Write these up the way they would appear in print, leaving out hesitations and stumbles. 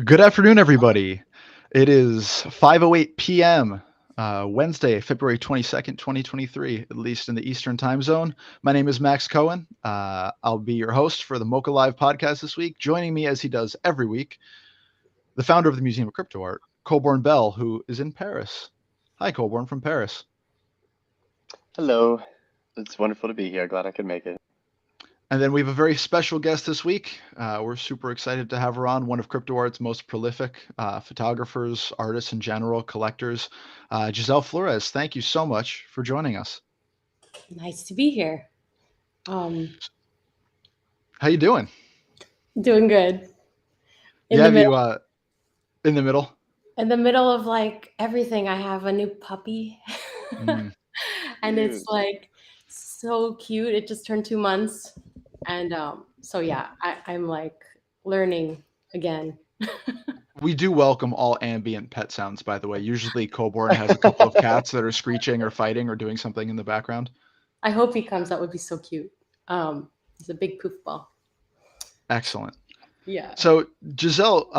Good afternoon, everybody. It is 5:08 p.m., Wednesday, February 22nd, 2023, at least in the Eastern Time Zone. My name is Max Cohen. I'll be your host for the Mocha Live podcast this week. Joining me, as he does every week, the founder of the Museum of Crypto Art, Colborne Bell, who is in Paris. Hi, Colborne from Paris. Hello. It's wonderful to be here. Glad I could make it. And then we have a very special guest this week. We're super excited to have her on, one of crypto art's most prolific photographers, artists in general, collectors, Giselle Flores. Thank you so much for joining us. Nice to be here. Um, How you doing? Doing good. In Yeah, the have you middle, in the middle? in the middle of like everything, I have a new puppy, Mm. and it's Cute. like so cute. It just turned 2 months, and so yeah, I'm like learning again. We do welcome all ambient pet sounds, by the way. Usually, Colborne has a couple of cats that are screeching or fighting or doing something in the background. I hope he comes. That would be so cute. He's a big poof ball. Excellent. Yeah. So, Giselle,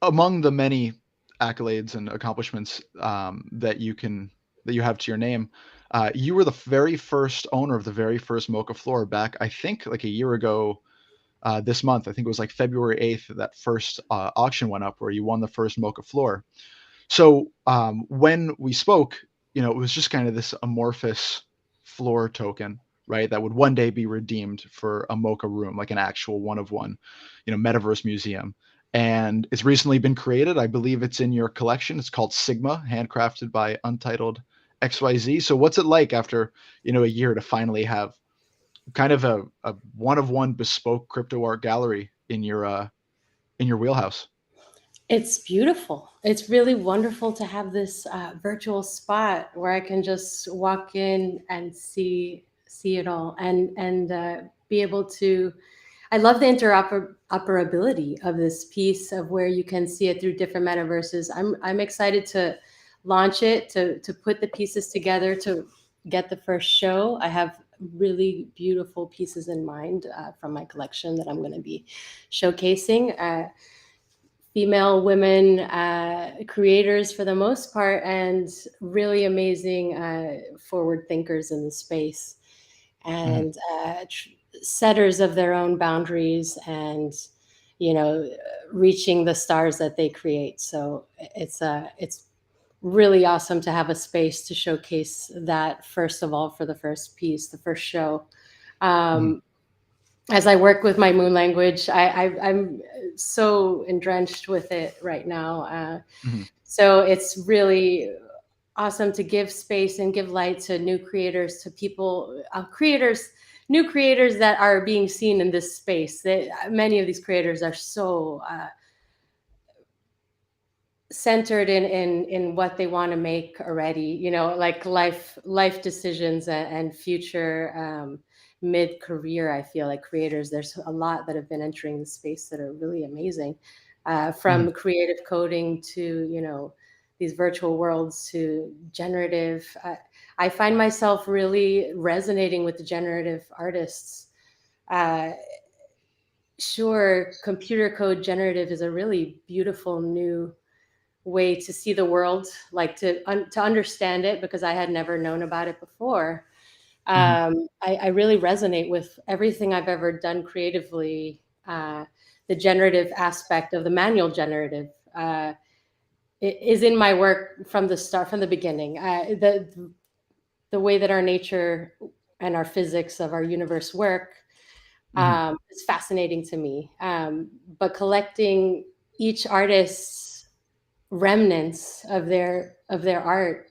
among the many accolades and accomplishments that you have to your name, you were the very first owner of the very first Mocha floor back, I think, like a year ago. This month, I think it was like February 8th, that first auction went up where you won the first Mocha floor. So when we spoke, it was just kind of this amorphous floor token, right? That would one day be redeemed for a Mocha room, like an actual one of one, metaverse museum. And it's recently been created. I believe it's in your collection. It's called Sigma, handcrafted by Untitled XYZ. So what's it like after, a year to finally have kind of a one of one bespoke crypto art gallery in your wheelhouse? It's beautiful. It's really wonderful to have this virtual spot where I can just walk in and see it all, and be able to. I love the interoperability of this piece of where you can see it through different metaverses. I'm excited to launch it, to put the pieces together, to get the first show. I have really beautiful pieces in mind from my collection that I'm going to be showcasing. Female women creators for the most part, and really amazing forward thinkers in the space, Mhm. and setters of their own boundaries, and you know reaching the stars that they create. So it's really awesome to have a space to showcase that, first of all, for the first piece, the first show. Mhm. um, as I work with my moon language, I'm so drenched with it right now. Mhm. So it's really awesome to give space and give light to new creators, to people, new creators that are being seen in this space. Many of these creators are so centered in what they want to make already, like life decisions, and future mid-career. I feel like creators, there's a lot that have been entering the space that are really amazing, Mhm. from creative coding to these virtual worlds to generative. I find myself really resonating with the generative artists. uh, sure, computer code generative is a really beautiful new way to see the world, like to understand it, because I had never known about it before. Mhm. I really resonate with everything I've ever done creatively. The generative aspect of the manual generative is in my work from the start, from the beginning. The way that our nature and our physics of our universe work Mhm. is fascinating to me. But collecting each artist's remnants of their art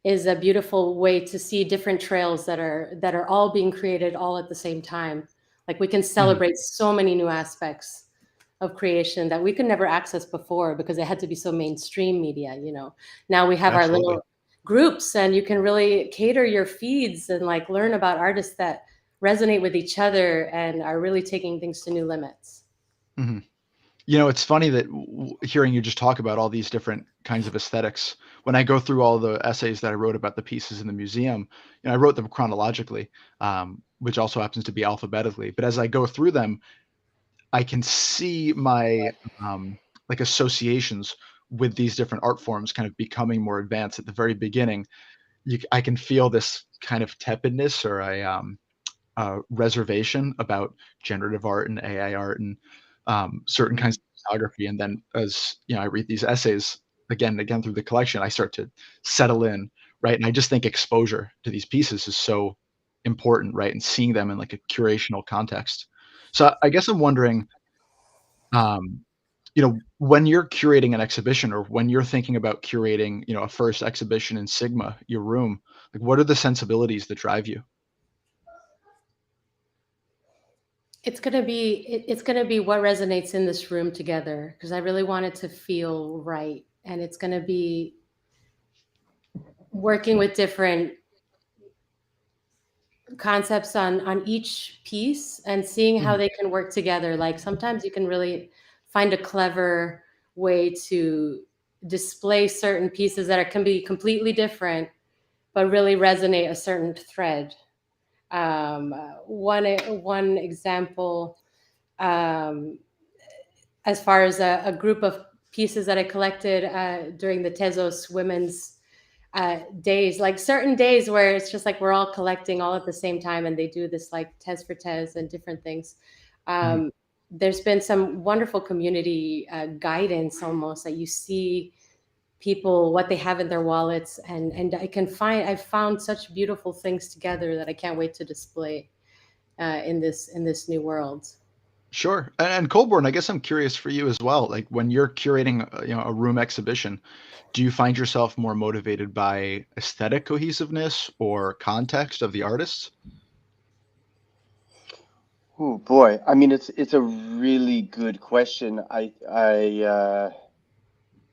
is a beautiful way to see different trails that are all being created all at the same time. Like, we can Mhm. celebrate so many new aspects of creation that we could never access before because it had to be so mainstream media. Now we have our Absolutely. little groups, and you can really cater your feeds and like learn about artists that resonate with each other and are really taking things to new limits. Mhm. It's funny that hearing you just talk about all these different kinds of aesthetics. When I go through all the essays that I wrote about the pieces in the museum, I wrote them chronologically, which also happens to be alphabetically. But as I go through them, I can see my like associations with these different art forms kind of becoming more advanced. At the very beginning, I can feel this kind of tepidness or a reservation about generative art and AI art and certain kinds Mm, of photography. And then as I read these essays again and again through the collection, I start to settle in, right? And I just think exposure to these pieces is so important, right? And seeing them in like a curational context. So I guess I'm wondering, um, when you're curating an exhibition or when you're thinking about curating, a first exhibition in Sigma, your room, like what are the sensibilities that drive you? It's gonna be what resonates in this room together, because I really want it to feel right, and it's gonna be working with different concepts on each piece and seeing how Mhm, they can work together. Like sometimes you can really find a clever way to display certain pieces that can be completely different but really resonate a certain thread. One example, um, as far as a group of pieces that I collected during the Tezos women's days, like certain days where it's just like we're all collecting all at the same time, and they do this like Tez for Tez and different things. mhm. Um, there's been some wonderful community guidance almost that you see people what they have in their wallets, and I've found such beautiful things together that I can't wait to display in this new world. Sure. And Colborne, I guess I'm curious for you as well. Like when you're curating, a room exhibition, do you find yourself more motivated by aesthetic cohesiveness or context of the artists? oh boy. I mean, it's a really good question.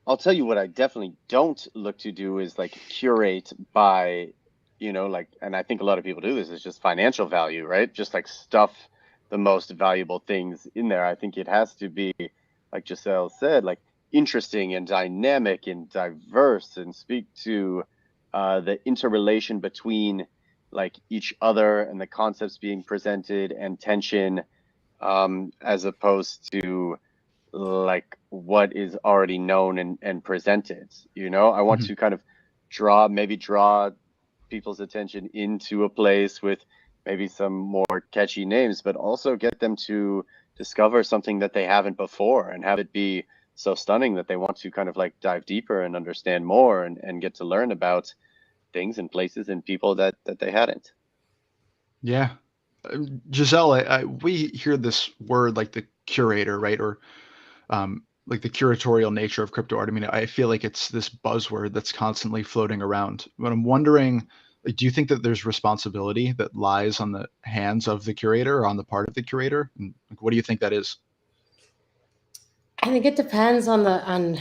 I'll tell you what I definitely don't look to do is like curate by, like, and I think a lot of people do this, is just financial value, right? Just like stuff the most valuable things in there. I think it has to be, like Giselle said, like interesting and dynamic and diverse and speak to the interrelation between like each other and the concepts being presented and tension, as opposed to like what is already known and presented. I want Mhm. to kind of maybe draw people's attention into a place with maybe some more catchy names, but also get them to discover something that they haven't before and have it be so stunning that they want to kind of like dive deeper and understand more and get to learn about things and places and people that they hadn't. Yeah. Giselle, we hear this word like the curator, right? Or like the curatorial nature of crypto art. I mean, I feel like it's this buzzword that's constantly floating around. But I'm wondering, like, do you think that there's responsibility that lies on the hands of the curator or on the part of the curator? And like, what do you think that is? I think it depends on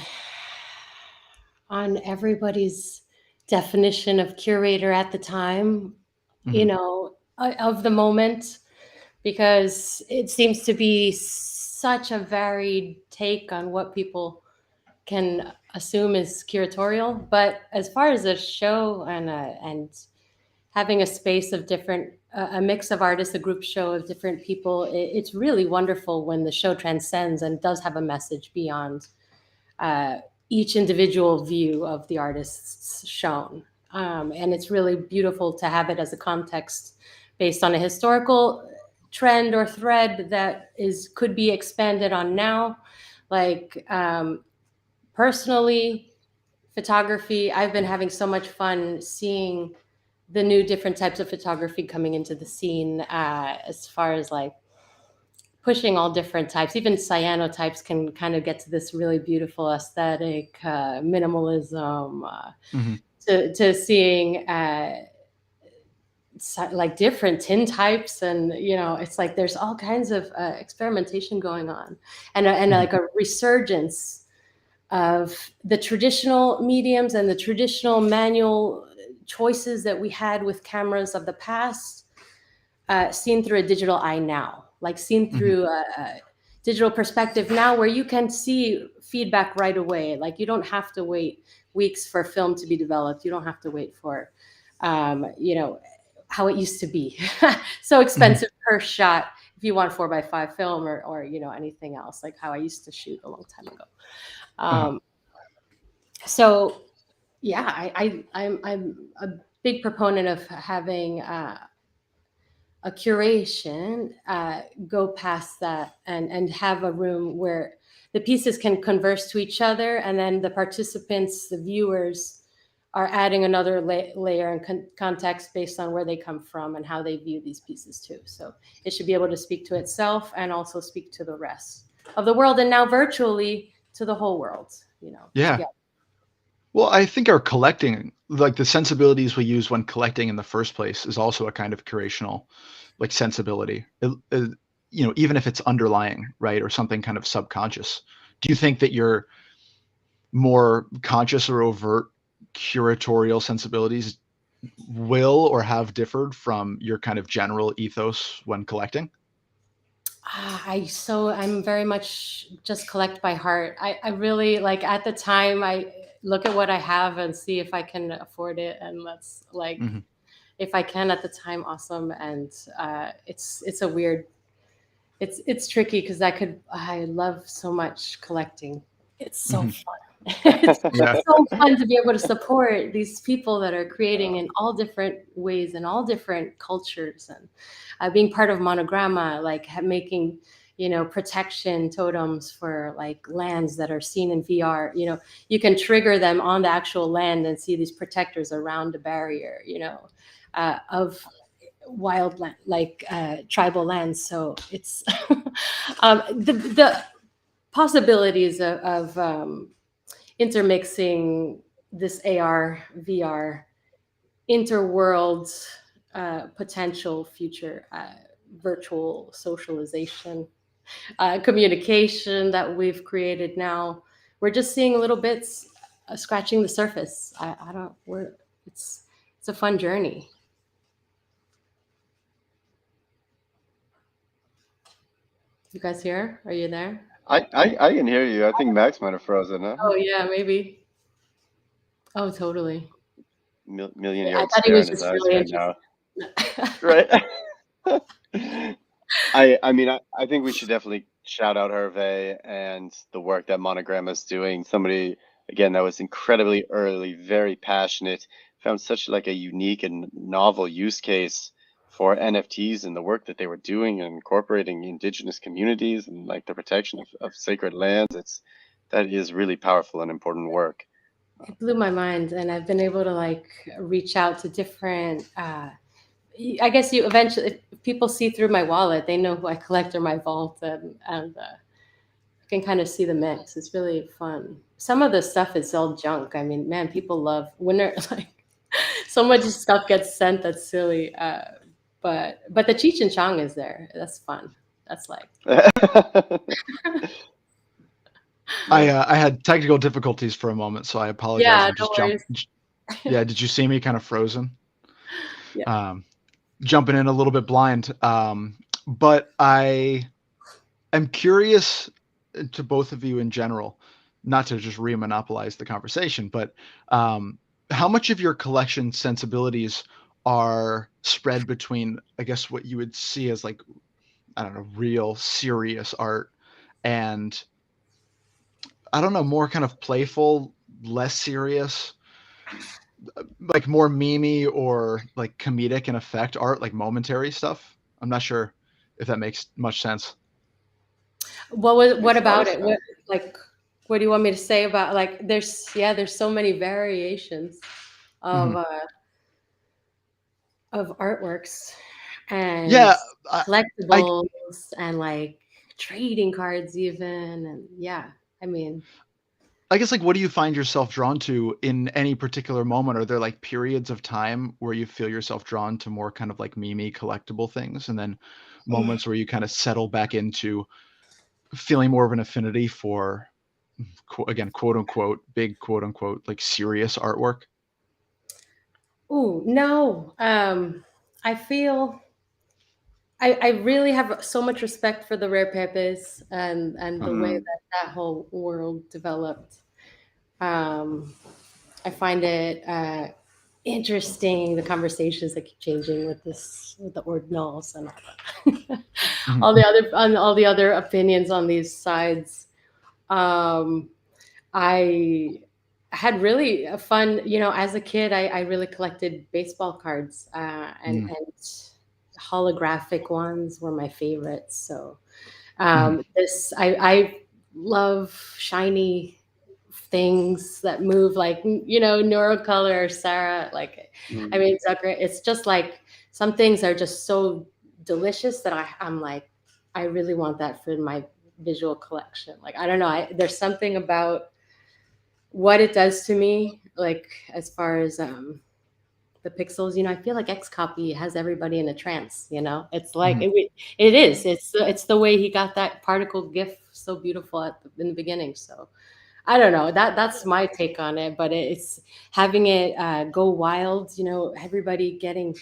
everybody's definition of curator at the time, Hmm. of the moment, because it seems to be such a varied take on what people can assume is curatorial. But as far as a show and having a space of different, a mix of artists, a group show of different people, it's really wonderful when the show transcends and does have a message beyond uh, each individual view of the artists shown. And it's really beautiful to have it as a context based on a historical trend or thread that is could be expanded on now. Like personally, photography, I've been having so much fun seeing the new different types of photography coming into the scene, as far as like pushing all different types. Even cyanotypes can kind of get to this really beautiful aesthetic, minimalism, Hmm. to seeing like different tin types, and it's like there's all kinds of experimentation going on, and Hmm. like a resurgence of the traditional mediums and the traditional manual choices that we had with cameras of the past, seen through a digital eye now, like seen Hmm. through a digital perspective now, where you can see feedback right away. Like you don't have to wait weeks for film to be developed. You don't have to wait for, um, you know, how it used to be. So Hmm. expensive per shot. If if you want 4x5 film or anything else, like how I used to shoot a long time ago. Uh-huh. Um, so yeah, I'm a big proponent of having a curation go past that and have a room where the pieces can converse to each other, and then the participants, the viewers, are adding another layer and context based on where they come from and how they view these pieces too. So it should be able to speak to itself and also speak to the rest of the world, and now virtually to the whole world, Yeah. together. Well, I think our collecting, like the sensibilities we use when collecting in the first place, is also a kind of curational, like sensibility. Even if it's underlying, right, or something kind of subconscious. Do you think that your more conscious or overt curatorial sensibilities will or have differed from your kind of general ethos when collecting? I'm very much just collect by heart. I really like, at the time, I look at what I have and see if I can afford it, and that's like, Hmm. if I can at the time, awesome. And it's a weird, it's tricky because I love so much collecting. It's so Hmm. fun. It's Yeah. so fun to be able to support these people that are creating in all different ways and all different cultures, and being part of Monogramma, like making protection totems for like lands that are seen in VR. You can trigger them on the actual land and see these protectors around the barrier. Of wildland, like tribal lands. So it's the possibilities of intermixing this AR, VR, interworld potential future virtual socialization, communication that we've created now. We're just seeing little bits, scratching the surface. I don't. It's a fun journey. You guys here? Are you there? I can hear you. I think Max might have frozen, huh? Oh yeah, maybe. Oh, totally. Million I yard thought he stare was in his just eyes really right interested. now. Right. I think we should definitely shout out Hervé and the work that Monogram is doing. Somebody again that was incredibly early, very passionate, found such like a unique and novel use case for NFTs and the work that they were doing and incorporating indigenous communities and like the protection of sacred lands. That is really powerful and important work. It blew my mind, and I've been able to like reach out to different. I guess you eventually, if people see through my wallet, they know who I collect or my vault, and you can kind of see the mix. It's really fun. Some of the stuff is all junk. I mean, man, people love when they're like, so much stuff gets sent that's silly. But the Cheech and Chong is there. That's fun. That's like, I had technical difficulties for a moment, so I apologize. yeah, I no just jumped. worries. Yeah, did you see me kind of frozen? Yeah. Um, Jumping in a little bit blind. But I am curious to both of you in general, not to just re-monopolize the conversation, but how much of your collection sensibilities are spread between, I guess, what you would see as like, I don't know, real serious art and I don't know, more kind of playful, less serious, like more memey or like comedic in effect art, like momentary stuff. I'm not sure if that makes much sense. What Makes a lot about of it? sense. Like, what do you want me to say about, like, there's so many variations of Mhm. uh of artworks and Yeah, I collectibles and like trading cards even, and yeah, I mean, I guess like what do you find yourself drawn to in any particular moment? Are there like periods of time where you feel yourself drawn to more kind of like memey collectible things, and then moments where you kind of settle back into feeling more of an affinity for again, quote unquote, big quote unquote, like serious artwork? ooh, no. I feel I really have so much respect for the rare pepes and the way Hmm. that that whole world developed. Um, I find it. interesting, the conversations that keep changing with this, with the ordinals and all that. Mhm. All the other, on all the other opinions on these sides. Um, I had really a fun, as a kid, I really collected baseball cards, Mhm. and holographic ones were my favorites. So Mhm. I love shiny things that move, like, Neurocolor, Sarah. Like, I Mm. mean, Zucker. It's just like some things are just so delicious that I'm like, I really want that for my visual collection. Like, I don't know. There's something about what it does to me, like, as far as the pixels. I feel like X Copy has everybody in a trance. It's like Mhm. it is. It's the way he got that particle GIF so beautiful in the beginning. So I don't know. That's my take on it. But it's having it go wild. Everybody getting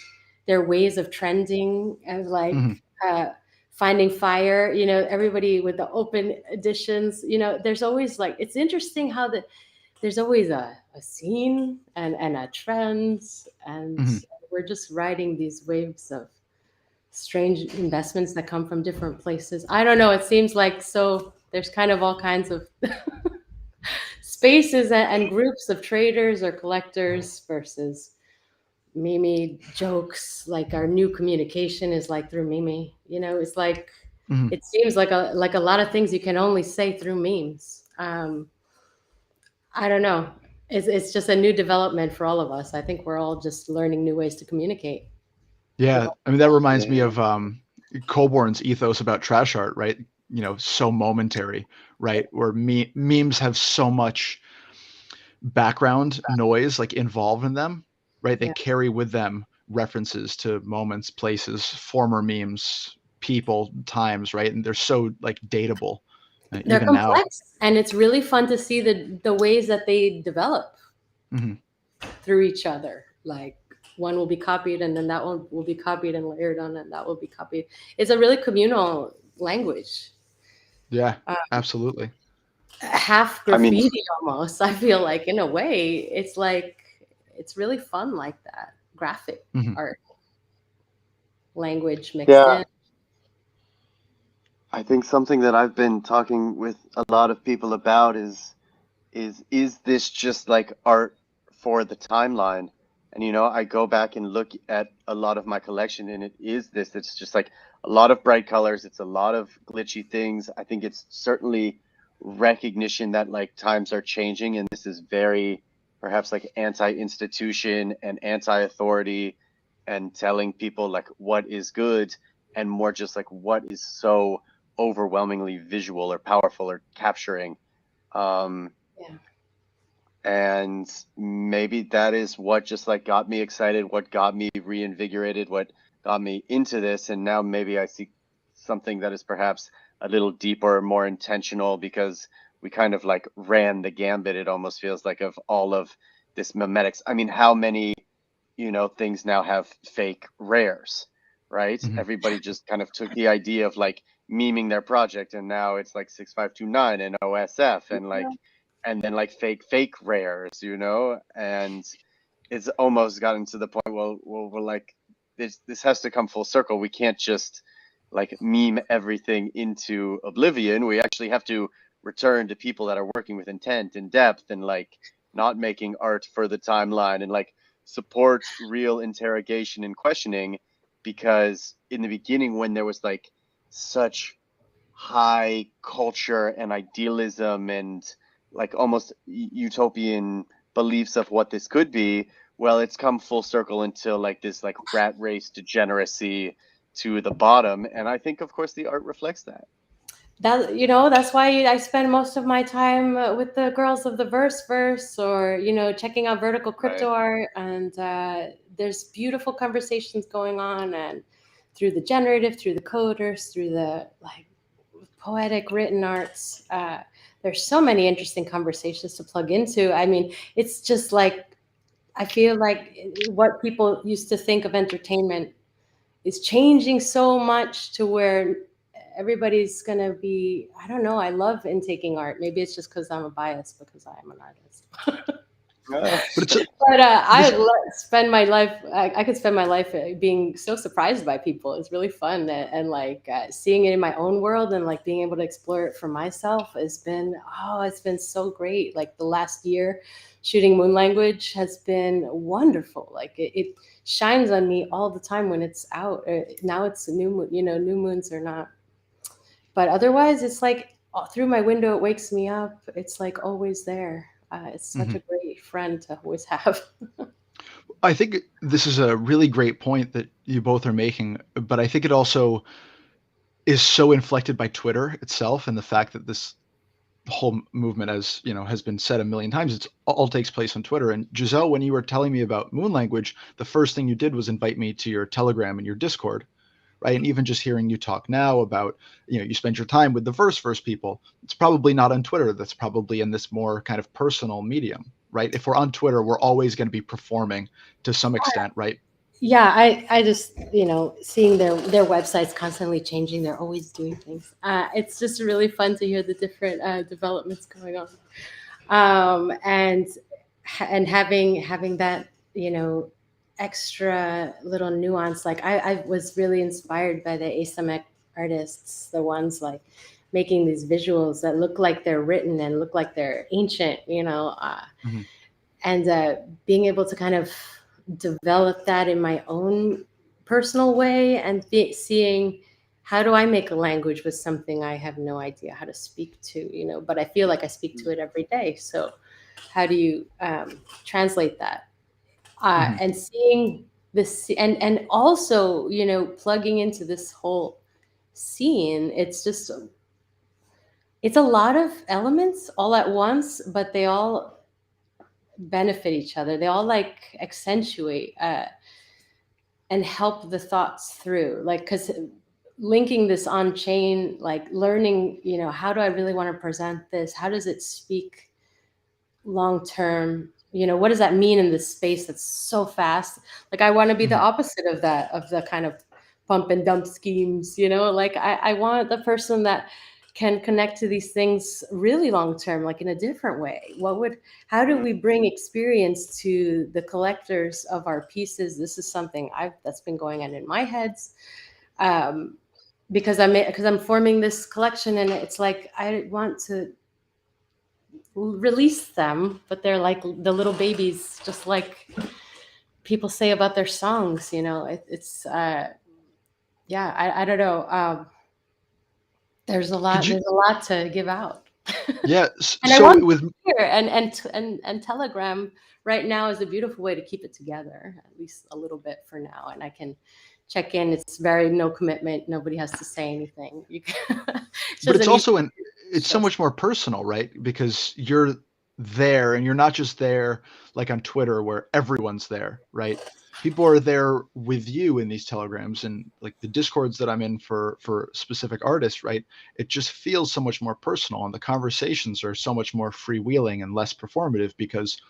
their ways of trending, and like Mhm. finding fire. Everybody with the open editions. There's always, like, it's interesting how there's always a scene and a trend, and Mhm. we're just riding these waves of strange investments that come from different places. I don't know. It seems like, so there's kind of all kinds of spaces and groups of traders or collectors versus Mimi jokes. Like, our new communication is like through Mimi. It's like, Mhm. it seems like a lot of things you can only say through memes. I don't know. It's just a new development for all of us. I think we're all just learning new ways to communicate with Yeah, all. I mean, that reminds me Yeah. of, Colborn's ethos about trash art, right? So momentary, right? Where memes have so much background noise, like, involved in them, right? They Yeah. carry with them references to moments, places, former memes, people, times, right? And they're so, like, dateable, They're even now. complex, and it's really fun to see the ways that they develop Mhm. through each other. Like, one will be copied, and then that one will be copied and layered on, and that will be copied. It's a really communal language, Yeah, uh, absolutely. half I mean, graffiti almost. I feel like, in a way, it's like, it's really fun like that. Graphic Mhm. art, language mixed yeah, in. I think something that I've been talking with a lot of people about is this just like art for the timeline? And I go back and look at a lot of my collection, and it is this. It's just like a lot of bright colors. It's a lot of glitchy things. I think it's certainly recognition that like times are changing, and this is very perhaps like anti-institution and anti-authority, and telling people like what is good, and more just like what is so overwhelmingly visual or powerful or capturing. Um, Yeah. and maybe that is what just like got me excited, what got me reinvigorated, what got me into this. And now maybe I see something that is perhaps a little deeper, more intentional, because we kind of like ran the gambit, it almost feels like, of all of this memetics. I mean, how many, things now have fake rares, right? Mhm. Everybody just kind of took the idea of like memeing their project, and now it's like 6529 and OSF and like, and then like fake rares, and it's almost gotten to the point, well we're like, this has to come full circle. We can't just like meme everything into oblivion. We actually have to return to people that are working with intent and depth, and like not making art for the timeline, and like support real interrogation and questioning. Because in the beginning, when there was like such high culture and idealism and like almost utopian beliefs of what this could be, well, it's come full circle until like this like rat race degeneracy to the bottom. And I think, of course, the art reflects that. That's why I spend most of my time with the girls of the verse, or checking out vertical Right. crypto art, and there's beautiful conversations going on, and through the generative, through the coders, through the, like, poetic written arts. There's so many interesting conversations to plug into. I mean, it's just like, I feel like what people used to think of entertainment is changing so much to where everybody's gonna be, I don't know, I love intaking art. Maybe it's just because I'm a bias, because I am an artist. But it's But this. spend my life. I could spend my life being so surprised by people. It's really fun, and like seeing it in my own world, and like being able to explore it for myself has been, it's been so great. Like the last year, shooting Moon Language has been wonderful. Like it shines on me all the time when it's out. Now it's a new moon. New moons are not, but otherwise, it's like through my window, it wakes me up. It's like always there. It's such a Mhm. great friend to always have. I think this is a really great point that you both are making, but I think it also is so inflected by Twitter itself and the fact that this whole movement, as you know, has been said a million times, it's all takes place on Twitter. And Giselle, when you were telling me about Moon Language, the first thing you did was invite me to your Telegram and your Discord, right? And even just hearing you talk now about, you spend your time with the verse people, it's probably not on Twitter. That's probably in this more kind of personal medium, right? If we're on Twitter, we're always going to be performing to some extent, right? Yeah, I just seeing their websites constantly changing. They're always doing things. It's just really fun to hear the different developments going on, and having that extra little nuance. Like I was really inspired by the asymmetric artists, the ones like making these visuals that look like they're written and look like they're ancient. Mhm. And being able to kind of develop that in my own personal way, and seeing how do I make a language with something I have no idea how to speak to, but I feel like I speak to it every day. So how do you translate that? Mhm. And seeing this, and also plugging into this whole scene, it's a lot of elements all at once, but they all benefit each other. They all like accentuate and help the thoughts through. Like, because linking this on chain, like learning, how do I really want to present this? How does it speak long term? What does that mean in this space that's so fast? Like, I want to be the Mhm. opposite of that, of the kind of pump and dump schemes, like I want the person that can connect to these things really long term, like in a different way. How do we bring experience to the collectors of our pieces? This is something that's been going on in my heads, um, because I'm forming this collection, and it's like I want to release them, but they're like the little babies, just like people say about their songs. It's yeah, I don't know. There's a Could lot. you? There's a lot to give out, Yeah. and I want So with to hear. And Telegram right now is a beautiful way to keep it together, at least a little bit for now. And I can check in. It's very no commitment. Nobody has to say anything. It's but just it's an easy also it's so show. much more personal, right? Because you're there and you're not just there like on Twitter where everyone's there, right? People are there with you in these telegrams and like the discords that I'm in for specific artists, right? It just feels so much more personal and the conversations are so much more freewheeling and less performative because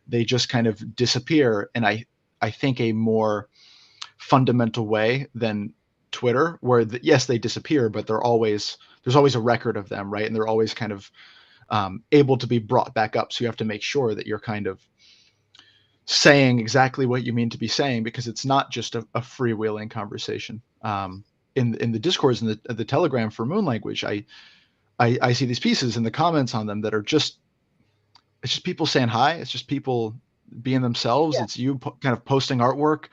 they just kind of disappear and I think a more fundamental way than Twitter, where yes, they disappear, but there's always a record of them, right? And they're always kind of able to be brought back up. So you have to make sure that you're kind of saying exactly what you mean to be saying because it's not just a freewheeling conversation. In the discourse and the Telegram for Moon Language, I see these pieces and the comments on them that are just it's just people saying hi. It's just people being themselves. Yeah. It's you kind of posting artwork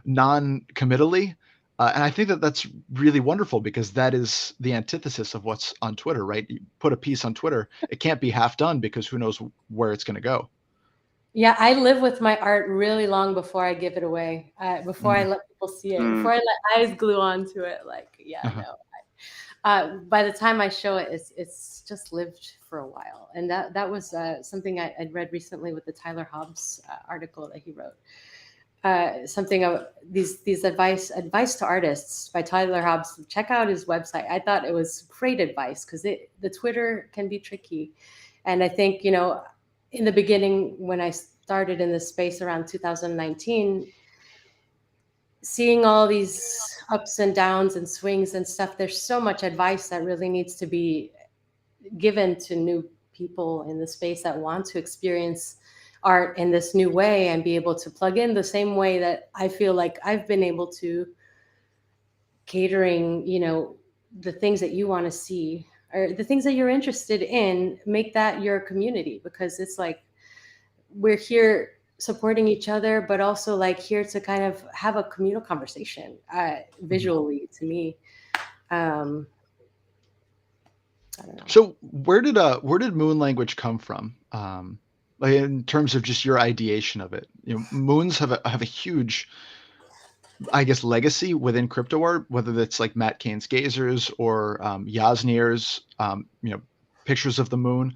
non-committally. And I think that that's really wonderful because that is the antithesis of what's on Twitter, right? You put a piece on Twitter, it can't be half done because who knows where it's going to go. Yeah, I live with my art really long before I give it away. Before I Mhm. let people see it. Mm. Before I let eyes glue onto it. Like, yeah, Uh-huh. no. By the time I show it, it's just lived for a while, and that was something I'd read recently with the Tyler Hobbs article that he wrote. Something of these advice to artists by Tyler Hobbs. Check out his website. I thought it was great advice because the Twitter can be tricky, and I think in the beginning when I started in this space around 2019, seeing all these ups and downs and swings and stuff, there's so much advice that really needs to be given to new people in the space that want to experience art in this new way and be able to plug in the same way that I feel like I've been able to, catering, the things that you want to see or the things that you're interested in, make that your community, because it's like we're here supporting each other, but also like here to kind of have a communal conversation, Mhm. visually to me. Um, I don't know. So where did moon language come from? Like in terms of just your ideation of it, moons have a huge, I guess, legacy within crypto art, whether that's like Matt Cain's gazers or Yasnir's, pictures of the moon.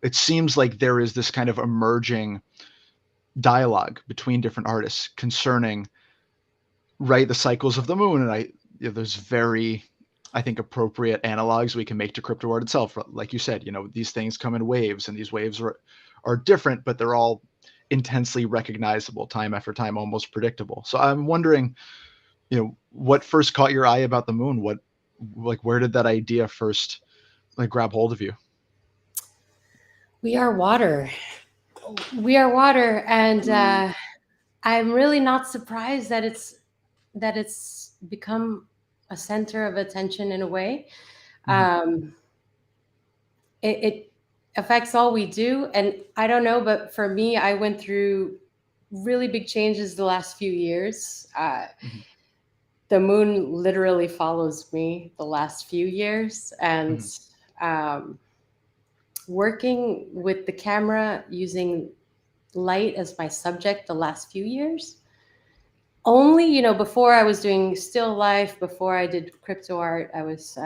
It seems like there is this kind of emerging dialogue between different artists concerning, right, the cycles of the moon, and there's very, I think, appropriate analogs we can make to crypto art itself. Like you said, these things come in waves, and these waves are different, but they're all intensely recognizable time after time, almost predictable. So I'm wondering, what first caught your eye about the moon? What, like, where did that idea first like grab hold of you? We are water. We are water, and I'm really not surprised that it's become a center of attention in a way. Mm-hmm. Um, it affects all we do, and I don't know, but for me, I went through really big changes the last few years. Mm-hmm. The moon literally follows me the last few years, and Mm-hmm. um, working with the camera using light as my subject the last few years. Only, before I was doing still life, before I did crypto art, I was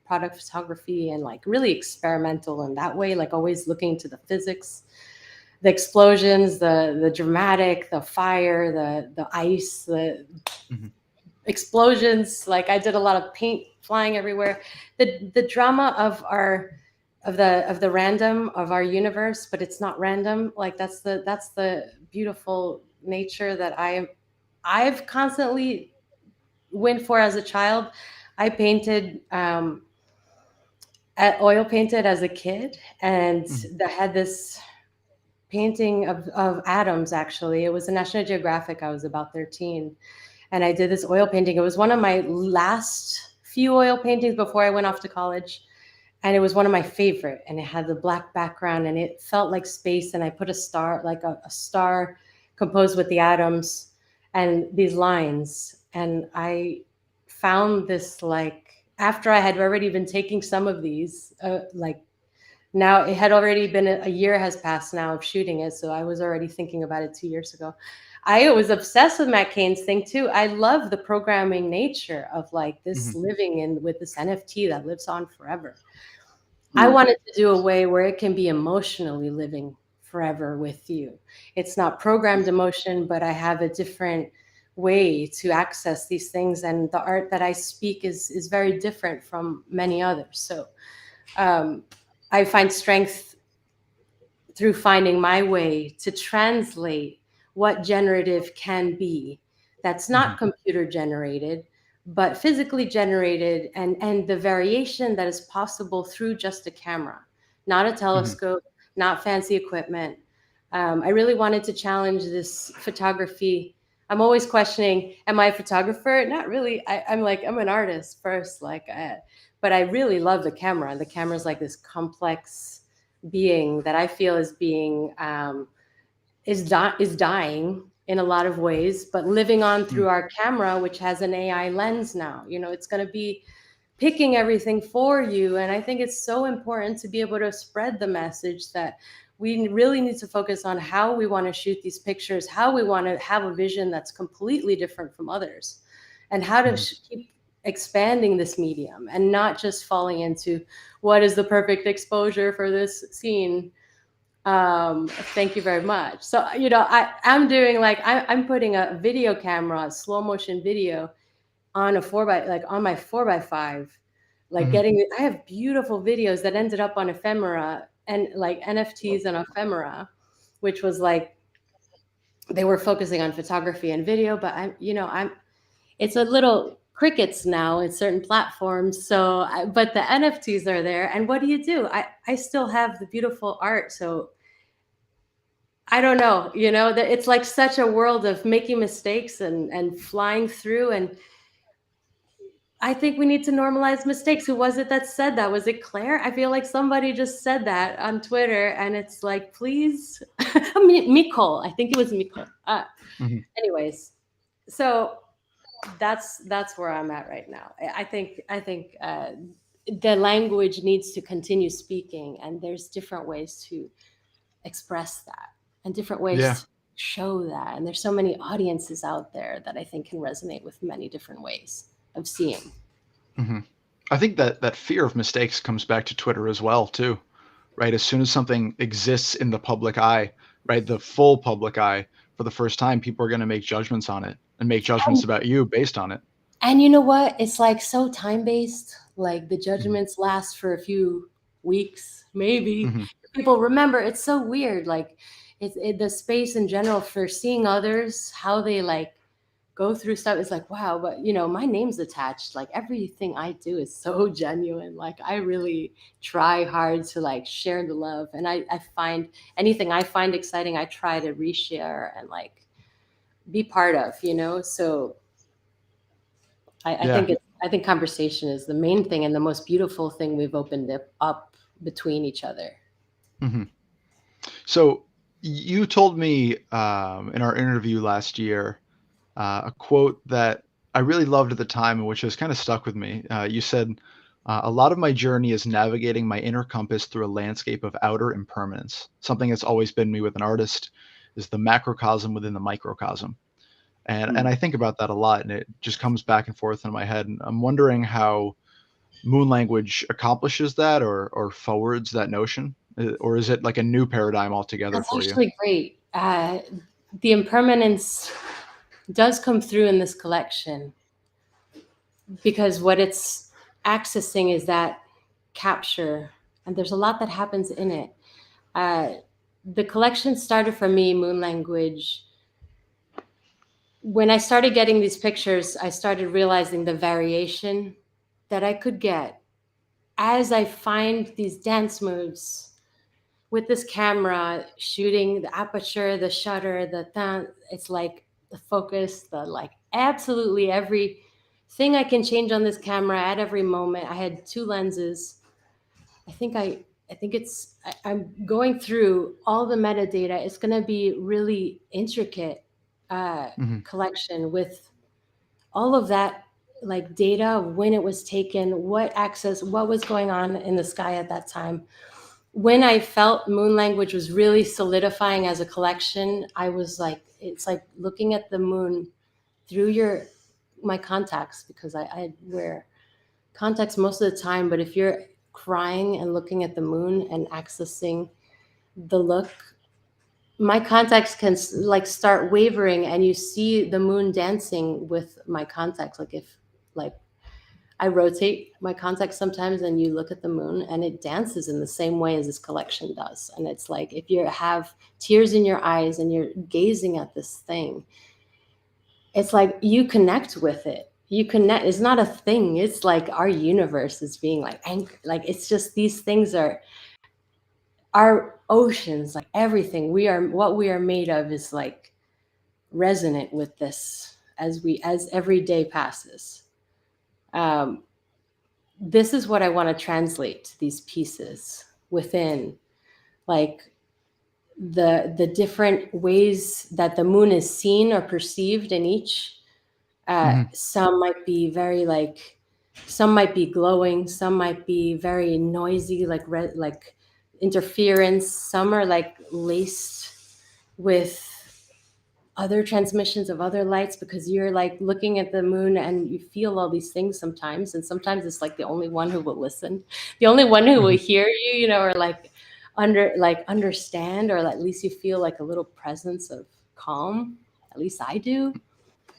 product photography and like really experimental in that way, like always looking to the physics, the explosions, the dramatic, the fire, the ice, the Mm-hmm. explosions. Like I did a lot of paint flying everywhere. The drama of the random of our universe, but it's not random. Like that's the beautiful nature that I've constantly went for as a child. I painted, oil painted as a kid, and Mm-hmm. I had this painting of atoms. Actually, it was a National Geographic. I was about 13, and I did this oil painting. It was one of my last few oil paintings before I went off to college, and it was one of my favorite. And it had the black background, and it felt like space. And I put a star, like a star, composed with the atoms and these lines. And I found this, like, after I had already been taking some of these, like, now it had already been a year has passed now of shooting it, so I was already thinking about it 2 years ago. I was obsessed with Matt Cain's thing too. I love the programming nature of like this Mm-hmm. living in with this NFT that lives on forever. I Mm. wanted to do a way where it can be emotionally living forever with you. It's not programmed emotion, but I have a different way to access these things, and the art that I speak is very different from many others. So um, I find strength through finding my way to translate what generative can be, that's Mm-hmm. not computer generated but physically generated, and the variation that is possible through just a camera, not a Mm-hmm. telescope, not fancy equipment. I really wanted to challenge this photography. I'm always questioning, am I a photographer? Not really. I'm like, I'm an artist first, like, but I really love the camera, and the camera is like this complex being that I feel is being, is dying in a lot of ways, but living on through our camera, which has an AI lens now. It's going to be picking everything for you, and I think it's so important to be able to spread the message that we really need to focus on how we want to shoot these pictures, how we want to have a vision that's completely different from others, and how to Mm-hmm. keep expanding this medium and not just falling into what is the perfect exposure for this scene. Thank you very much. So I'm doing, like, I'm putting a video camera, slow motion video, on a on my 4x5, like Mm-hmm. getting, I have beautiful videos that ended up on ephemera and like NFTs and ephemera, which was like they were focusing on photography and video, but I'm it's a little crickets now in certain platforms. So but the NFTs are there, and what do? I still have the beautiful art. So I don't know, that it's like such a world of making mistakes and flying through. And I think we need to normalize mistakes. Who was it that said that? Was it Claire? I feel like somebody just said that on Twitter, and it's like, please, Mikol. I think it was Mikol. Mhm. Anyways, so that's where I'm at right now. I think the language needs to continue speaking, and there's different ways to express that, and different ways Yeah. to show that. And there's so many audiences out there that I think can resonate with many different ways of seeing. hmm I think that that fear of mistakes comes back to Twitter as well, too, right? As soon as something exists in the public eye, right, the full public eye, for the first time, people are going to make judgments on it and make judgments about you based on it. And you know what? It's like so time based. Like the hmm judgments last for a few weeks, maybe. hmm People remember. It's so weird. Like the space in general for seeing others, how they like go through stuff. It's like, wow, but my name's attached. Like everything I do is so genuine. Like I really try hard to like share the love. And I find anything I find exciting, I try to reshare and like be part of, So Yeah. I think conversation is the main thing and the most beautiful thing we've opened up between each other. hmm So you told me in our interview last year a quote that I really loved at the time and which has kind of stuck with me. You said, "A lot of my journey is navigating my inner compass through a landscape of outer impermanence. Something that's always been me with an artist is the macrocosm within the microcosm." And Hmm. I think about that a lot, and it just comes back and forth in my head. And I'm wondering how moon language accomplishes that or forwards that notion, or is it like a new paradigm altogether That's for you? actually great. The impermanence does come through in this collection because what it's accessing is that capture, and there's a lot that happens in it. Uh, the collection started for me, Moon Language. When I started getting these pictures, I started realizing the variation that I could get as I find these dance moves with this camera, shooting the aperture, the shutter, it's like the focus, the like absolutely every thing I can change on this camera at every moment. I had two lenses. I think I'm going through all the metadata. It's going to be really intricate uh, hmm collection with all of that like data, when it was taken, what was going on in the sky at that time. When I felt Moon Language was really solidifying as a collection, I was like, it's like looking at the moon through your my contacts, because I wear contacts most of the time. But if you're crying and looking at the moon and accessing the look, my contacts can like start wavering, and you see the moon dancing with my contacts. Like if like I rotate my contacts sometimes, and you look at the moon and it dances in the same way as this collection does. And it's like if you have tears in your eyes and you're gazing at this thing, it's like you connect with it. You connect. It's not a thing. It's like our universe is being like anchored. Like it's just these things are our oceans. Like everything we are, what we are made of, is like resonant with this as every day passes. Um, this is what I want to translate to these pieces within, like the different ways that the moon is seen or perceived in each. hmm Some might be very like, some might be glowing, some might be very noisy, like like interference. Some are like laced with other transmissions of other lights, because you're like looking at the moon and you feel all these things sometimes, and sometimes it's like the only one who will listen, the only one who hmm will hear you, or like understand, or at least you feel like a little presence of calm. At least I do.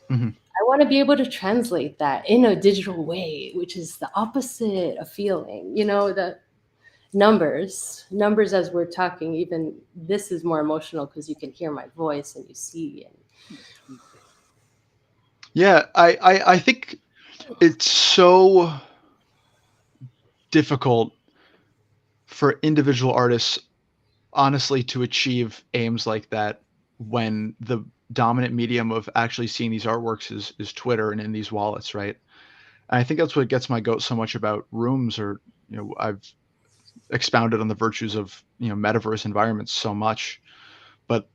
hmm I want to be able to translate that in a digital way, which is the opposite of feeling, the numbers as we're talking. Even this is more emotional because you can hear my voice and you see. And Yeah, I think it's so difficult for individual artists honestly, to achieve aims like that when the dominant medium of actually seeing these artworks is Twitter and in these wallets, right? And I think that's what gets my goat so much about rooms, or I've expounded on the virtues of metaverse environments so much, but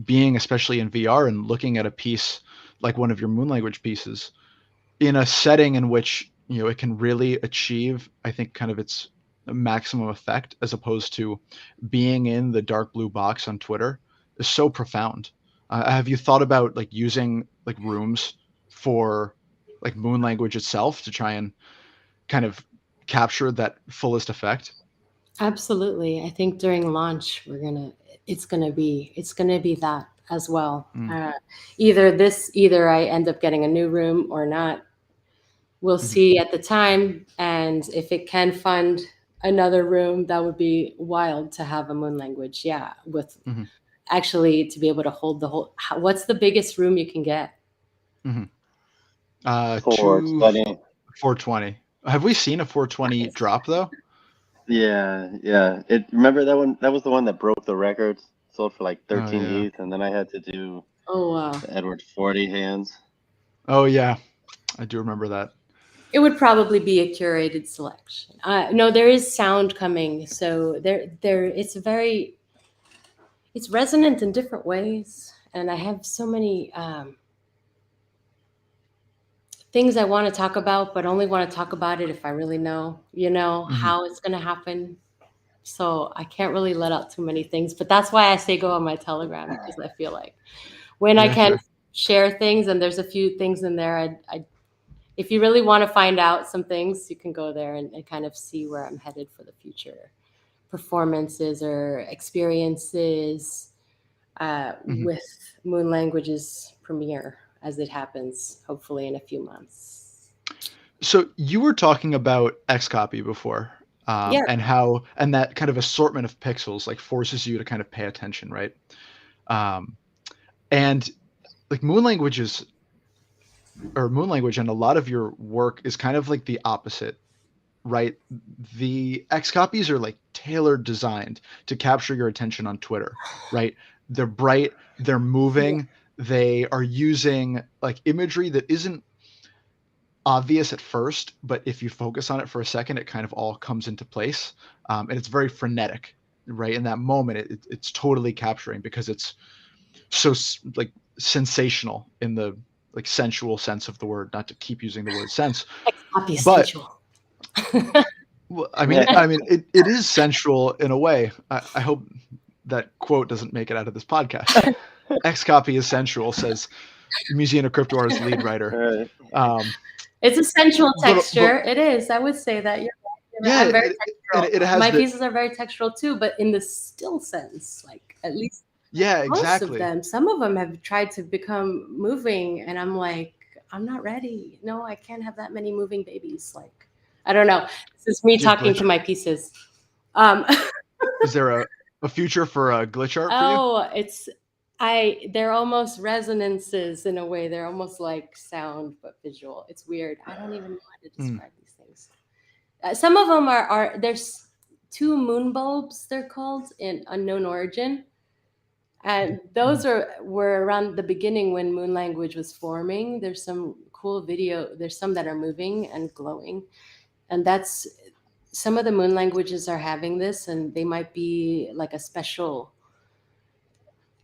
being especially in VR and looking at a piece like one of your moon language pieces in a setting in which it can really achieve, I think, kind of its maximum effect, as opposed to being in the dark blue box on Twitter, is so profound. Have you thought about like using like rooms for like moon language itself to try and kind of capture that fullest effect? Absolutely. I think during launch it's gonna be that as well. Mm, Either I end up getting a new room or not. We'll mhm, see at the time, and if it can fund another room, that would be wild to have a moon language. Yeah, with mhm, actually to be able to hold the whole. What's the biggest room you can get? mhm. For Two studying. 420. Have we seen a 420 drop though? Yeah, yeah. Remember that one? That was the one that broke the record. Sold for like Oh 13 yeah. ETH, and then I had to do Oh wow. the Edward 40 hands. Oh yeah. I do remember that. It would probably be a curated selection. No, there is sound coming, so it's resonant in different ways, and I have so many things I want to talk about, but only want to talk about it if I really know, Hmm. how it's going to happen. So I can't really let out too many things, but that's why I say go on my Telegram, because I feel like when I Yeah, can sure. share things, and there's a few things in there, if you really want to find out some things, you can go there and kind of see where I'm headed for the future performances or experiences Hmm. with Moon Language's premiere as it happens, hopefully in a few months. So you were talking about Xcopy before, Yeah, and that kind of assortment of pixels like forces you to kind of pay attention, right? Um, and like Moon Language and a lot of your work is kind of like the opposite, right? The X copies are like tailored designed to capture your attention on Twitter, right? They're bright, they're yeah. moving, they are using like imagery that isn't obvious at first, but if you focus on it for a second, it kind of all comes into place. And it's very frenetic, right? In that moment, it's totally capturing because it's so like sensational in the like sensual sense of the word, not to keep using the word sense, Copy but essential. well, it is sensual in a way. I hope that quote doesn't make it out of this podcast. X copy is sensual, says Museum of Crypto Art's lead writer. Right. Um, It's a sensual but texture. It is. I would say that. You're right. yeah, I'm very and textural. it has My the pieces are very textural too, but in the still sense, like at least yeah, most of exactly. them. Some of them have tried to become moving, and I'm like, I'm not ready. No, I can't have that many moving babies. Like, I don't know. This is me Do you have talking glitch? to my pieces. Um, Is there a future for glitch art for you? oh, they're almost resonances in a way. They're almost like sound but visual. It's weird. I don't even know how to Hmm. describe these things. Some of them are there's two moon bulbs, they're called, in unknown origin, and those were around the beginning when moon language was forming. There's some cool video. There's some that are moving and glowing, and that's some of the moon languages are having this, and they might be like a special,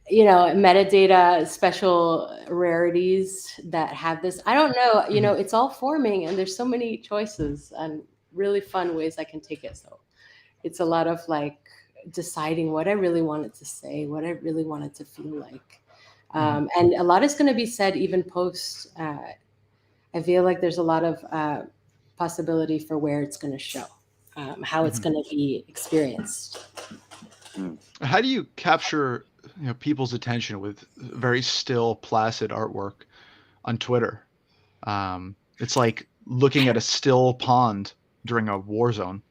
metadata, special rarities that have this. I don't know. Hmm. It's all forming, and there's so many choices and really fun ways I can take it. So it's a lot of like deciding what I really wanted to say, what I really wanted to feel like. Hmm. And a lot is going to be said even post. I feel like there's a lot of possibility for where it's going to show, how it's Hmm. going to be experienced. Mm. How do you capture people's attention with very still, placid artwork on Twitter? It's like looking at a still pond during a war zone.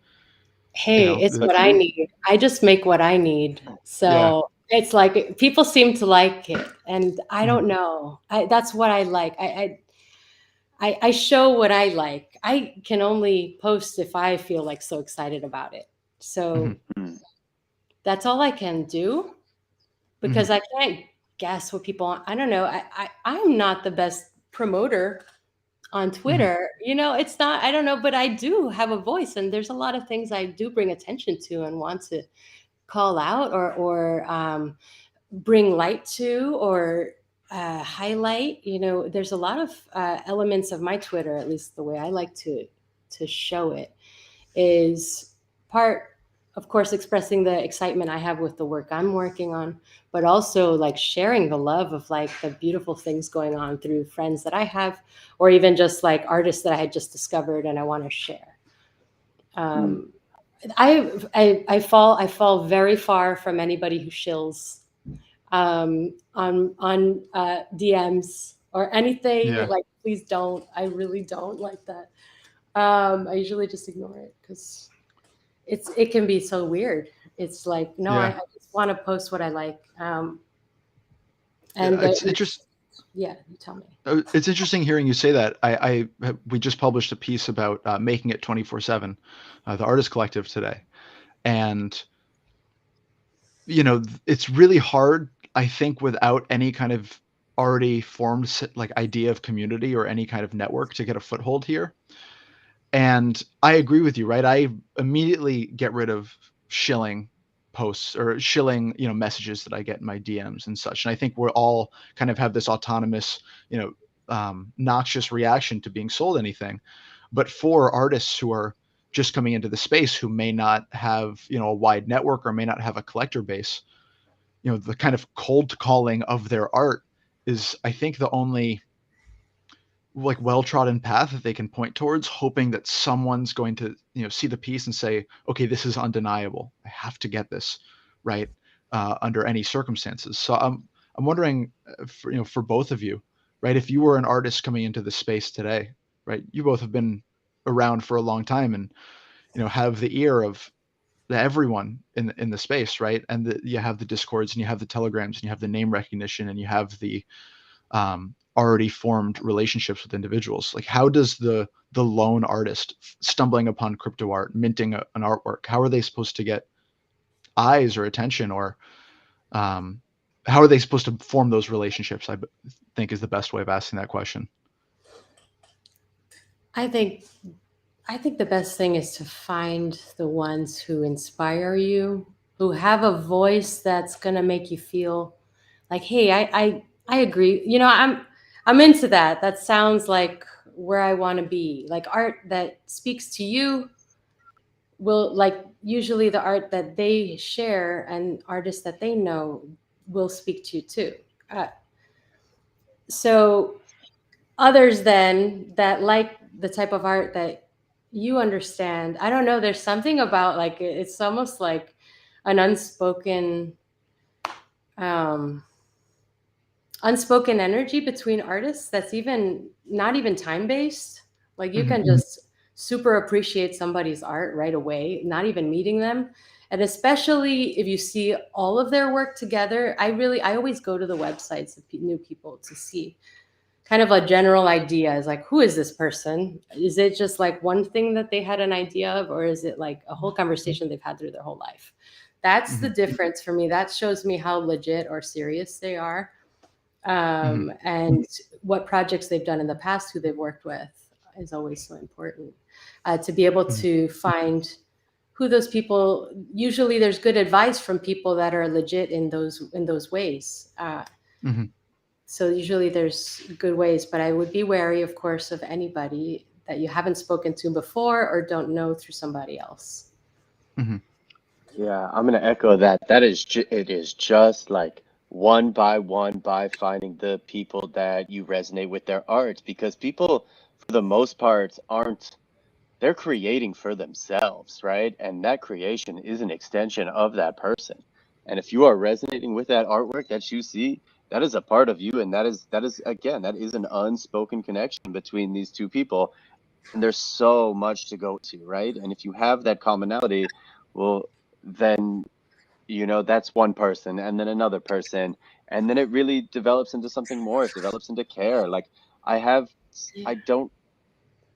You Hey, know, it's what I need. I just make what I need. yeah. So it's like people seem to like it, and I Mhm, don't know. That's what I like. I show what I like. I can only post if I feel like so excited about it. So mhm. Mm. that's all I can do because I can't guess what people. I don't know. I'm not the best promoter on Hmm. Twitter. It's not. I don't know, but I do have a voice, and there's a lot of things I do bring attention to and want to call out or bring light to or highlight. There's a lot of elements of my Twitter, at least the way I like to show it, is part, of course, expressing the excitement I have with the work I'm working on, but also like sharing the love of like the beautiful things going on through friends that I have, or even just like artists that I had just discovered and I want to share. Mm. Um, I fall very far from anybody who shills on DMs or anything. Yeah. Like, please don't. I really don't like that. I usually just ignore it because it can be so weird. It's like, no, I Yeah. just want to post what I like. Yeah. And It's interesting. yeah, you tell me. It's interesting hearing you say that. We just published a piece about making it 24/7, the artist collective today, and it's really hard, I think, without any kind of already formed like idea of community or any kind of network to get a foothold here. And I agree with you, right? I immediately get rid of shilling posts or shilling, messages that I get in my DMs and such. And I think we're all kind of have this autonomous, noxious reaction to being sold anything. But for artists who are just coming into the space who may not have, a wide network or may not have a collector base, the kind of cold calling of their art is, I think, the only like well-trodden path that they can point towards, hoping that someone's going to see the piece and say, okay, this is undeniable, I have to get this right, under any circumstances. So I'm wondering, for both of you, right, if you were an artist coming into the space today, right, you both have been around for a long time and have the ear of everyone in the space, right, and you have the discords and you have the telegrams and you have the name recognition and you have the already formed relationships with individuals. Like, how does the lone artist stumbling upon crypto art, minting an artwork, how are they supposed to get eyes or attention, or um, how are they supposed to form those relationships? Think is the best way of asking that question. I think I think the best thing is to find the ones who inspire you, who have a voice that's gonna make you feel like, hey, I agree. I'm into that. That sounds like where I want to be. Like art that speaks to you will, like, usually the art that they share and artists that they know will speak to you too. Uh, so others then that like the type of art that you understand, I don't know, there's something about like it's almost like an um unspoken energy between artists that's even not even time based. Like you Hmm. can just super appreciate somebody's art right away, not even meeting them. And especially if you see all of their work together, I always go to the websites of new people to see kind of a general idea, is like, who is this person? Is it just like one thing that they had an idea of, or is it like a whole conversation they've had through their whole life? That's the Hmm. difference for me. That shows me how legit or serious they are, Hmm. and what projects they've done in the past, who they've worked with, is always so important. To be able Hmm. to find who those people. Usually, there's good advice from people that are legit in those ways. Hmm. So usually there's good ways, but I would be wary, of course, of anybody that you haven't spoken to before or don't know through somebody else. Hmm. Yeah, I'm gonna echo that. It is just like one by one by finding the people that you resonate with their art, because people, for the most part, aren't they're creating for themselves, right? And that creation is an extension of that person. And if you are resonating with that artwork that you see, that is a part of you, and that is again, that is an unspoken connection between these two people. And there's so much to go to, right? And if you have that commonality, well, then that's one person and then another person, and then it really develops into something more. It develops into care. Like I have, Yeah. I don't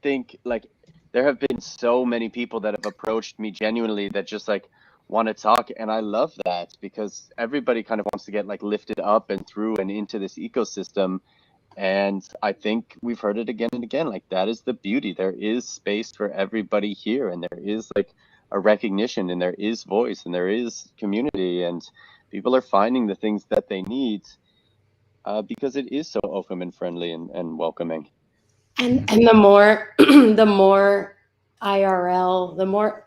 think like there have been so many people that have approached me genuinely that just like want to talk. And I love that because everybody kind of wants to get like lifted up and through and into this ecosystem. And I think we've heard it again and again. Like, that is the beauty. There is space for everybody here, and there is like a recognition, and there is voice, and there is community, and people are finding the things that they need because it is so open and friendly and welcoming. And the more the more IRL, the more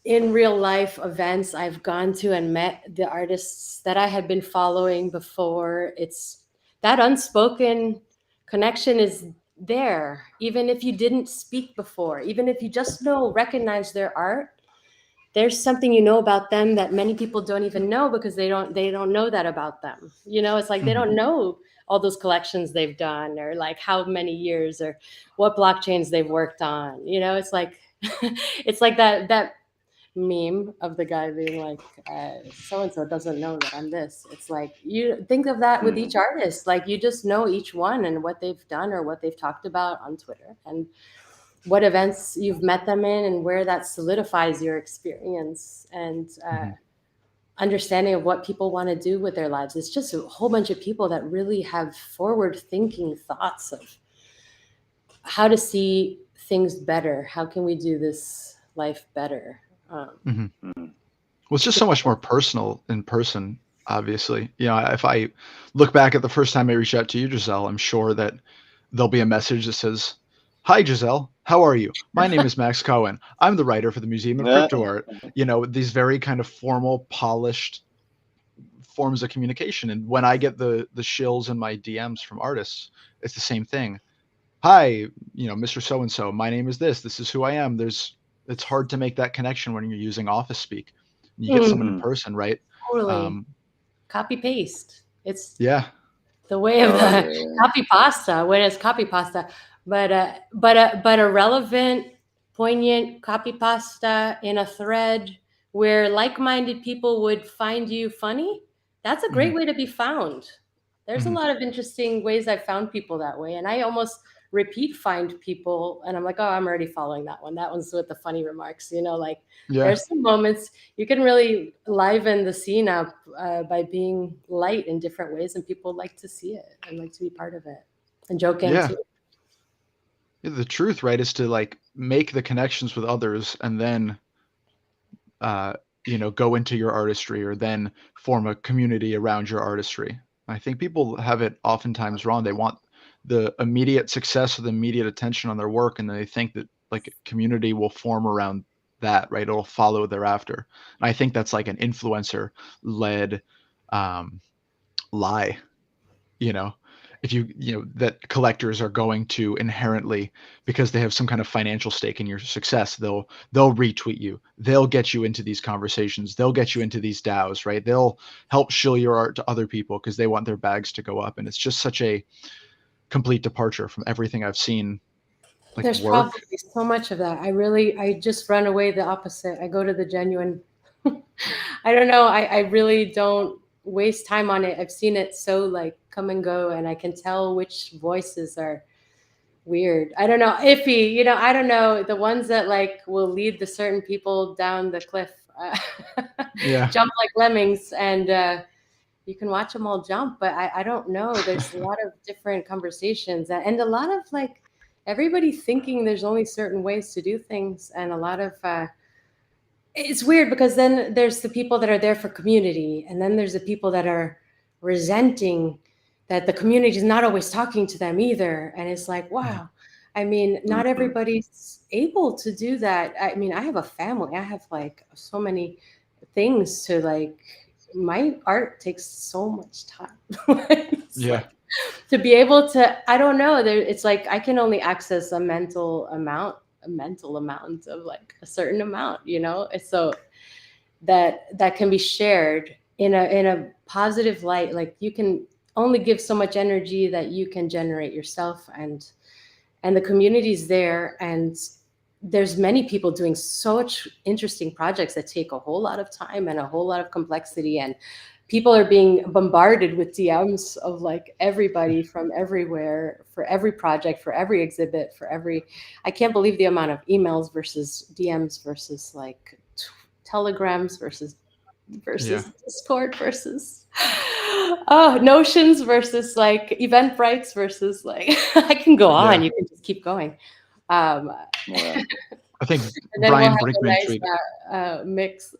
in real life events I've gone to and met the artists that I had been following before, it's that unspoken connection is there. Even if you didn't speak before, even if you just recognize their art, there's something you know about them that many people don't even know because they don't know that about them. It's like they don't know all those collections they've done, or like how many years, or what blockchains they've worked on. It's like it's like that meme of the guy being like, so and so doesn't know that I'm this. It's like, you think of that with each artist, like you just know each one and what they've done or what they've talked about on Twitter, and what events you've met them in, and where that solidifies your experience and understanding of what people want to do with their lives. It's just a whole bunch of people that really have forward thinking thoughts of how to see things better. How can we do this life better? Well, it's just so much more personal in person, obviously. If I look back at the first time I reached out to you, Giselle, I'm sure that there'll be a message that says, "Hi, Giselle. How are you? My name is Max Cohen. I'm the writer for the Museum of Crypto Art." These very kind of formal, polished forms of communication. And when I get the shills in my DMs from artists, it's the same thing. "Hi, Mr. So-and-so, my name is this. This is who I am." It's hard to make that connection when you're using office speak. You get someone in person, right? Totally. Copy paste. It's Yeah. the way of copy pasta when it's copy pasta, but a relevant, poignant copy pasta in a thread where like-minded people would find you funny. That's a great way to be found. There's a lot of interesting ways I've found people that way, and I almost repeat find people, and I'm like, oh, I'm already following that one. That one's with the funny remarks. There's some moments you can really liven the scene up by being light in different ways, and people like to see it and like to be part of it and joking too. The truth, right, is to like make the connections with others and then go into your artistry, or then form a community around your artistry. I think people have it oftentimes wrong. They want the immediate success or the immediate attention on their work, and they think that like a community will form around that, right? It'll follow thereafter. And I think that's like an influencer led lie. If that collectors are going to inherently, because they have some kind of financial stake in your success, they'll retweet you, they'll get you into these conversations, they'll get you into these DAOs, right? They'll help shill your art to other people because they want their bags to go up. And it's just such a complete departure from everything I've seen. Like, there's work. probably so much of that. I just run away the opposite. I go to the genuine. I don't know. I really don't waste time on it. I've seen it so like come and go, and I can tell which voices are weird. I don't know, iffy. I don't know, the ones that like will lead the certain people down the cliff, jump like lemmings, and you can watch them all jump. But I don't know. There's a lot of different conversations, and a lot of like everybody thinking there's only certain ways to do things, and a lot of it's weird because then there's the people that are there for community, and then there's the people that are resenting that the community is not always talking to them either. And it's like, wow, I mean, not everybody's able to do that. I mean, I have a family. I have like so many things to like, my art takes so much time. Like, to be able to, I don't know, it's like I can only access a mental amount of like a certain amount, so that can be shared in a positive light. Like you can only give so much energy that you can generate yourself, and the community's there, and there's many people doing such interesting projects that take a whole lot of time and a whole lot of complexity, and people are being bombarded with DMs of like everybody from everywhere for every project, for every exhibit, I can't believe the amount of emails versus DMs versus like Telegrams versus Yeah. Discord versus Notions versus like Eventbrites versus like I can go on. Yeah. You can just keep going. Um, Yeah. I think and then we'll Brian have a Brinkman nice tweeted. mix.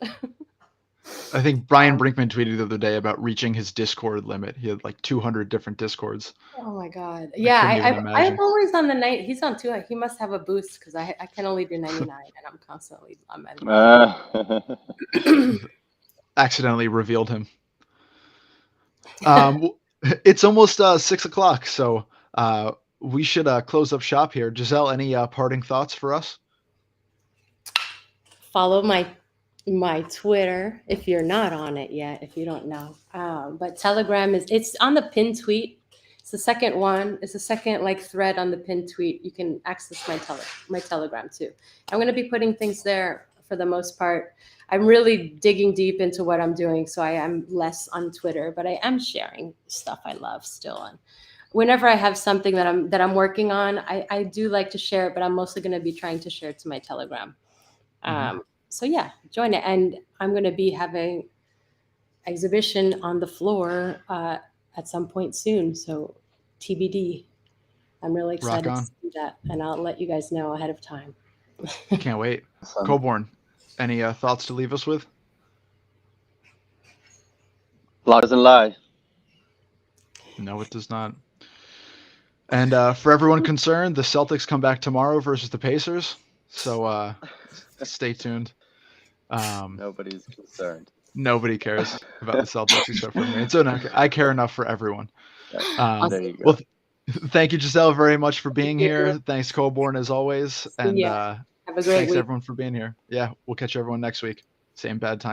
I think Brian Brinkman tweeted the other day about reaching his Discord limit. He had like 200 different Discords. Oh my God. I Yeah, couldn't even I'm imagine. always on the night. He's on too. He must have a boost because I can only do 99 and I'm constantly at Accidentally revealed him. It's almost 6 o'clock, so we should close up shop here. Giselle, any parting thoughts for us? Follow my Twitter if you're not on it yet, if you don't know. But Telegram it's on the pinned tweet. It's the second one. It's the second like thread on the pinned tweet. You can access my Telegram too. I'm going to be putting things there for the most part. I'm really digging deep into what I'm doing, so I am less on Twitter, but I am sharing stuff I love still. And whenever I have something that I'm working on, I do like to share it, but I'm mostly going to be trying to share it to my Telegram. So yeah, join it. And I'm going to be having exhibition on the floor at some point soon. So TBD. I'm really excited to see that, and I'll let you guys know ahead of time. Can't wait. Coborn, any thoughts to leave us with? Law doesn't lie. No, it does not. And for everyone concerned, the Celtics come back tomorrow versus the Pacers. So stay tuned. Nobody's concerned. Nobody cares about the Celtics except for me. So I care enough for everyone. There you go. Well, thank you, Giselle, very much for being here. Thanks, Coborn, as always. And have a great thanks, week. everyone, for being here. Yeah, we'll catch everyone next week. Same bad time.